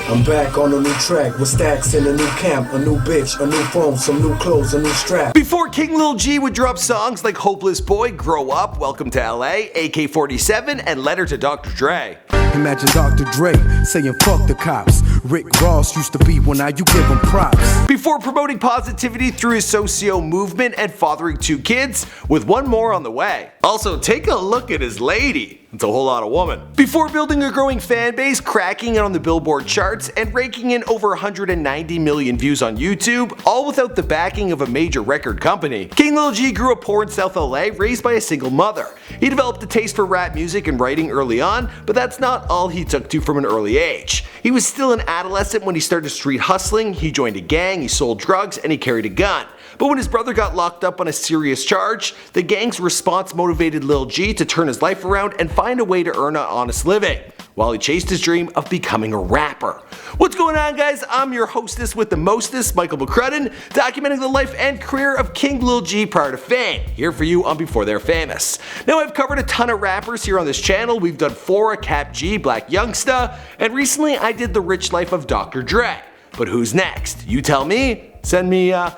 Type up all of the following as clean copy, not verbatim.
I'm back on a new track with stacks in a new camp, a new bitch, a new phone, some new clothes, a new strap. Before King Lil G would drop songs like Hopeless Boy, Grow Up, Welcome to LA, AK-47, and Letter to Dr. Dre. Imagine Dr. Dre saying fuck the cops. Rick Ross used to be one, now you give him props. Before promoting positivity through his socio movement and fathering 2 kids, with one more on the way. Also, take a look at his lady. It's a whole lot of woman. Before building a growing fan base, cracking it on the Billboard charts, and raking in over 190 million views on YouTube, all without the backing of a major record company. King Lil G grew up poor in South LA, raised by a single mother. He developed a taste for rap music and writing early on, but that's not all he took to from an early age. He was still an adolescent when he started street hustling, he joined a gang, he sold drugs, and he carried a gun. But when his brother got locked up on a serious charge, the gang's response motivated Lil G to turn his life around and find a way to earn an honest living, while he chased his dream of becoming a rapper. What's going on, guys? I'm your hostess with the mostest, Michael McCrudden, documenting the life and career of King Lil G prior to fame, here for you on Before They're Famous. Now, I've covered a ton of rappers here on this channel. We've done Fora, Cap G, Black Youngsta, and recently I did The Rich Life of Dr. Dre. But who's next? You tell me. Send me a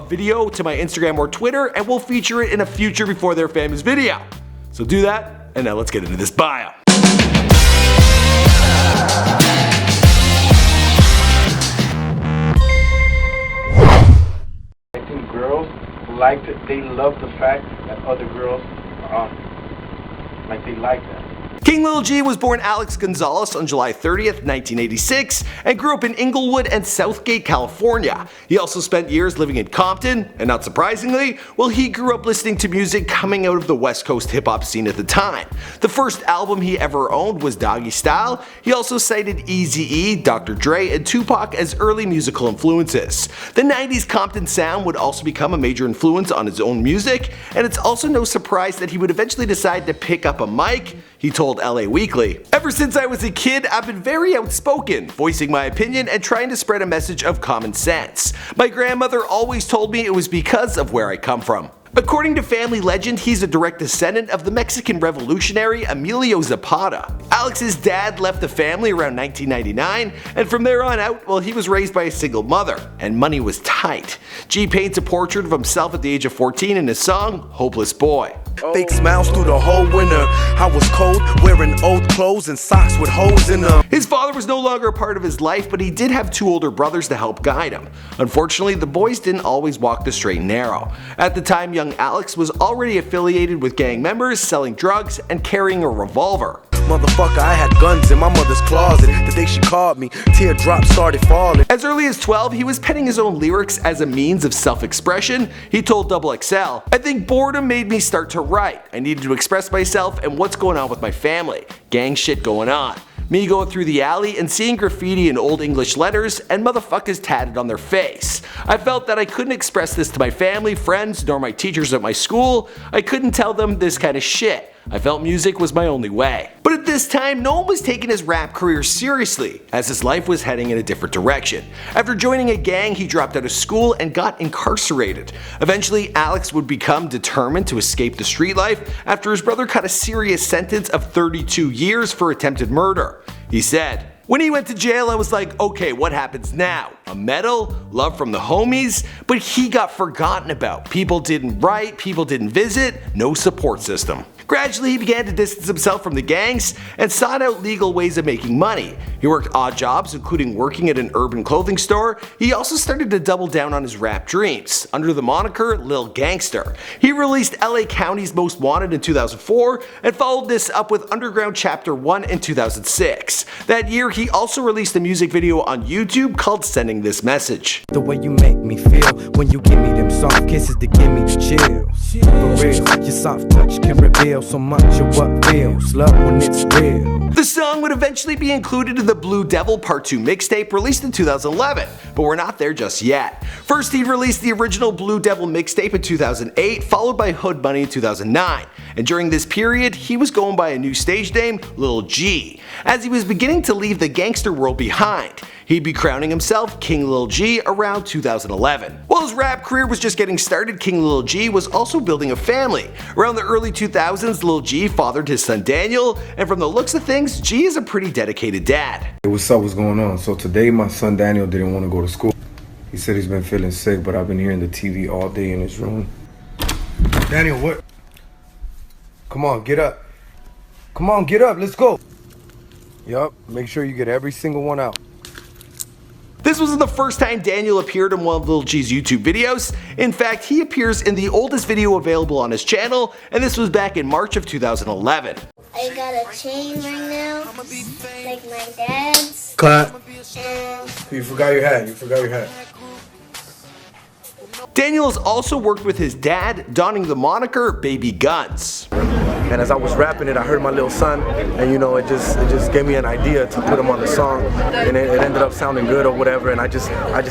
video to my Instagram or Twitter, and we'll feature it in a future Before They're Famous video. So do that, and now let's get into this bio. I think girls like it. They love the fact that other girls are like they like that. King Lil G was born Alex Gonzalez on July 30th, 1986, and grew up in Inglewood and Southgate, California. He also spent years living in Compton, and not surprisingly, well, he grew up listening to music coming out of the West Coast hip-hop scene at the time. The first album he ever owned was Doggy Style. He also cited Eazy-E, Dr. Dre, and Tupac as early musical influences. The 90s Compton sound would also become a major influence on his own music, and it's also no surprise that he would eventually decide to pick up a mic. He told LA Weekly, "Ever since I was a kid, I've been very outspoken, voicing my opinion and trying to spread a message of common sense. My grandmother always told me it was because of where I come from." According to family legend, he's a direct descendant of the Mexican revolutionary Emilio Zapata. Alex's dad left the family around 1999, and from there on out, well, he was raised by a single mother, and money was tight. G paints a portrait of himself at the age of 14 in his song, Hopeless Boy. Fake smiles through the whole winter. I was cold, wearing old clothes and socks with holes in them. His father was no longer a part of his life, but he did have 2 older brothers to help guide him. Unfortunately, the boys didn't always walk the straight and narrow. At the time, young Alex was already affiliated with gang members, selling drugs, and carrying a revolver. Motherfucker, I had guns in my mother's closet. The day she called me, teardrops started falling. As early as 12, he was penning his own lyrics as a means of self-expression. He told XXL, "I think boredom made me start to write. I needed to express myself and what's going on with my family. Gang shit going on. Me going through the alley and seeing graffiti in old English letters and motherfuckers tatted on their face. I felt that I couldn't express this to my family, friends, nor my teachers at my school. I couldn't tell them this kind of shit. I felt music was my only way." But at this time, no one was taking his rap career seriously, as his life was heading in a different direction. After joining a gang, he dropped out of school and got incarcerated. Eventually, Alex would become determined to escape the street life after his brother got a serious sentence of 32 years for attempted murder. He said, "When he went to jail, I was like, okay, what happens now? A medal? Love from the homies? But he got forgotten about. People didn't write, people didn't visit, no support system." Gradually, he began to distance himself from the gangs and sought out legal ways of making money. He worked odd jobs, including working at an urban clothing store. He also started to double down on his rap dreams, under the moniker Lil Gangster. He released LA County's Most Wanted in 2004 and followed this up with Underground Chapter 1 in 2006. That year, he also released a music video on YouTube called Sending This Message. The way you make me feel when you give me them soft kisses to give me the chills. For real, your soft touch can reveal so much of what feels. Love when it's real. The song would eventually be included in the Blue Devil Part 2 mixtape released in 2011, but we're not there just yet. First, he released the original Blue Devil mixtape in 2008, followed by Hood Money in 2009. And during this period, he was going by a new stage name, Lil G, as he was beginning to leave the gangster world behind. He'd be crowning himself King Lil G around 2011. While his rap career was just getting started, King Lil G was also building a family. Around the early 2000s, 2000s, Lil G fathered his son Daniel, and from the looks of things, G is a pretty dedicated dad. Hey, what's up? What's going on? So today my son Daniel didn't want to go to school. He said he's been feeling sick, but I've been hearing the TV all day in his room. Daniel, what? Come on, get up. Come on, get up. Let's go. Yup, make sure you get every single one out. This wasn't the first time Daniel appeared in one of Lil G's YouTube videos. In fact, he appears in the oldest video available on his channel, and this was back in March of 2011. I got a chain right now, like my dad's. Clap. And You forgot your hat. You forgot your hat. Daniel has also worked with his dad, donning the moniker Baby Guns. And as I was rapping it, I heard my little son, and you know, it just gave me an idea to put him on the song, and it ended up sounding good or whatever. And I just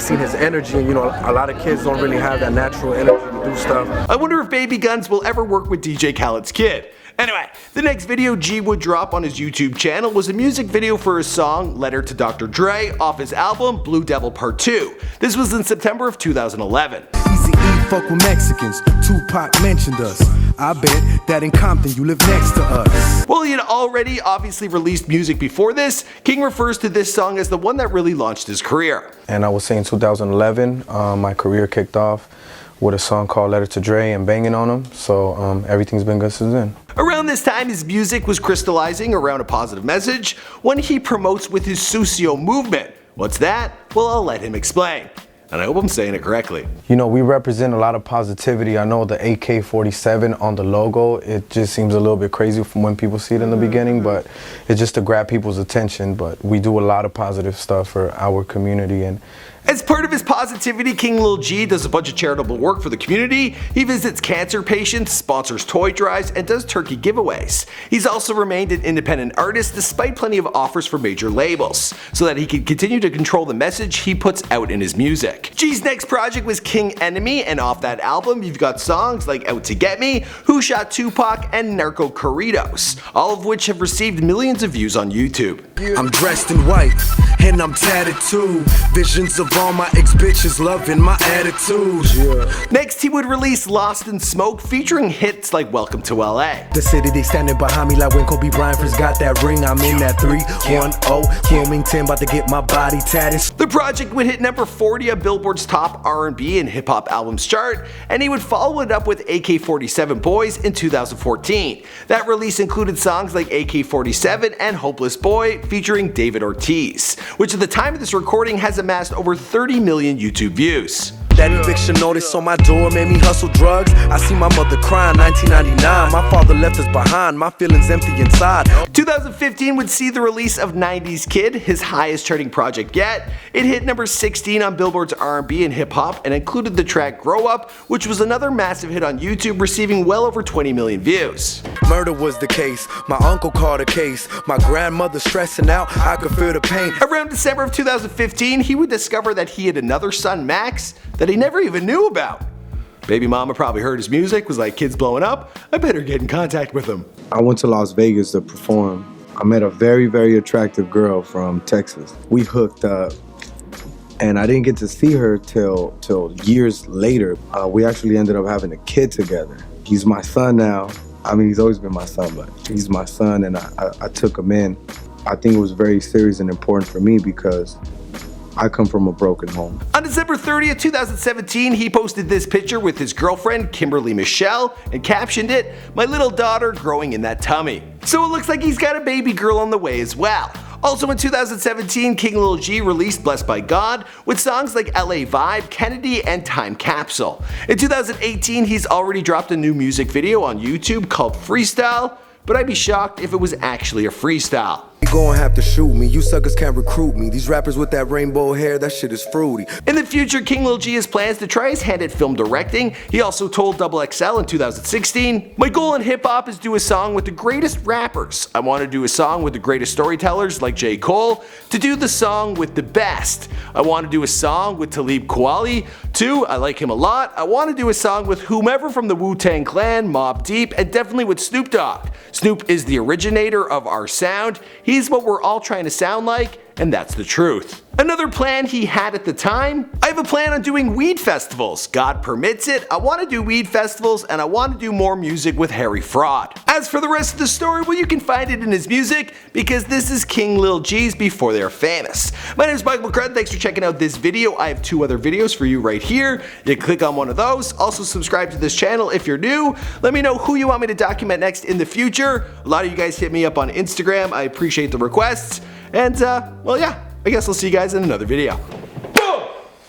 seen his energy, and you know, a lot of kids don't really have that natural energy to do stuff. I wonder if Baby Guns will ever work with DJ Khaled's kid. Anyway, the next video G would drop on his YouTube channel was a music video for his song Letter to Dr. Dre off his album Blue Devil Part 2. This was in September of 2011. Easy E fuck with Mexicans. Tupac mentioned us. I bet that in Compton you live next to us. While he had already obviously released music before this, King refers to this song as the one that really launched his career. And I would say in 2011, my career kicked off with a song called Letter to Dre and Banging on Him. So everything's been good since then. Around this time, his music was crystallizing around a positive message, one he promotes with his Sucio movement. What's that? Well, I'll let him explain. And I hope I'm saying it correctly. You know, we represent a lot of positivity. I know the AK-47 on the logo, it just seems a little bit crazy from when people see it in the beginning, but it's just to grab people's attention. But we do a lot of positive stuff for our community. And as part of his positivity, King Lil G does a bunch of charitable work for the community. He visits cancer patients, sponsors toy drives, and does turkey giveaways. He's also remained an independent artist despite plenty of offers from major labels, so that he can continue to control the message he puts out in his music. G's next project was King Enemy, and off that album you've got songs like Out to Get Me, Who Shot Tupac, and Narco Corridos, all of which have received millions of views on YouTube. I'm dressed in white and I'm tatted too. Visions of all my ex-bitches loving my attitude. Next, he would release Lost in Smoke, featuring hits like Welcome to LA. The city, they standing behind me like when Kobe Bryant first got that ring. I'm in that 310 Wilmington, about to get my body tatted. The project would hit number 40 on Billboard's top R&B and hip-hop albums chart, and he would follow it up with AK-47 Boys in 2014. That release included songs like AK-47 and Hopeless Boy, featuring David Ortiz, which at the time of this recording has amassed over 30 million YouTube views. That eviction notice on my door made me hustle drugs. I see my mother crying, 1999. My father left us behind, my feelings empty inside. 2015 would see the release of 90s Kid, his highest charting project yet. It hit number 16 on Billboard's R&B and hip hop and included the track Grow Up, which was another massive hit on YouTube, receiving well over 20 million views. Murder was the case, my uncle called a case. My grandmother stressing out, I could feel the pain. Around December of 2015, he would discover that he had another son, Max, that he never even knew about. Baby mama probably heard his music, was like, kid's blowing up, I better get in contact with him. I went to Las Vegas to perform. I met a very, very attractive girl from Texas. We hooked up, and I didn't get to see her till years later. We actually ended up having a kid together. He's my son now. I mean, he's always been my son, but he's my son, and I took him in. I think it was very serious and important for me because I come from a broken home. On December 30th, 2017, he posted this picture with his girlfriend, Kimberly Michelle, and captioned it, "My little daughter growing in that tummy." So it looks like he's got a baby girl on the way as well. Also in 2017, King Lil G released Blessed by God with songs like LA Vibe, Kennedy, and Time Capsule. In 2018, he's already dropped a new music video on YouTube called Freestyle, but I'd be shocked if it was actually a freestyle. You gon' have to shoot me, you suckers can't recruit me. These rappers with that rainbow hair, that shit is fruity. In the future, King Lil G has plans to try his hand at film directing. He also told XXL in 2016, "My goal in hip hop is to do a song with the greatest rappers. I want to do a song with the greatest storytellers like J. Cole, to do the song with the best. I want to do a song with Talib Kweli. 2, I like him a lot. I want to do a song with whomever from the Wu-Tang Clan, Mobb Deep, and definitely with Snoop Dogg. Snoop is the originator of our sound. He's what we're all trying to sound like, and that's the truth. Another plan he had at the time? I have a plan on doing weed festivals. God permits it, I want to do weed festivals and I want to do more music with Harry Fraud. As for the rest of the story, well, you can find it in his music because this is King Lil G's before they're famous. My name is Michael McCrudden, thanks for checking out this video. I have 2 other videos for you right here. You can click on one of those. Also subscribe to this channel if you're new. Let me know who you want me to document next in the future. A lot of you guys hit me up on Instagram. I appreciate the requests. And well, yeah, I guess I'll see you guys in another video.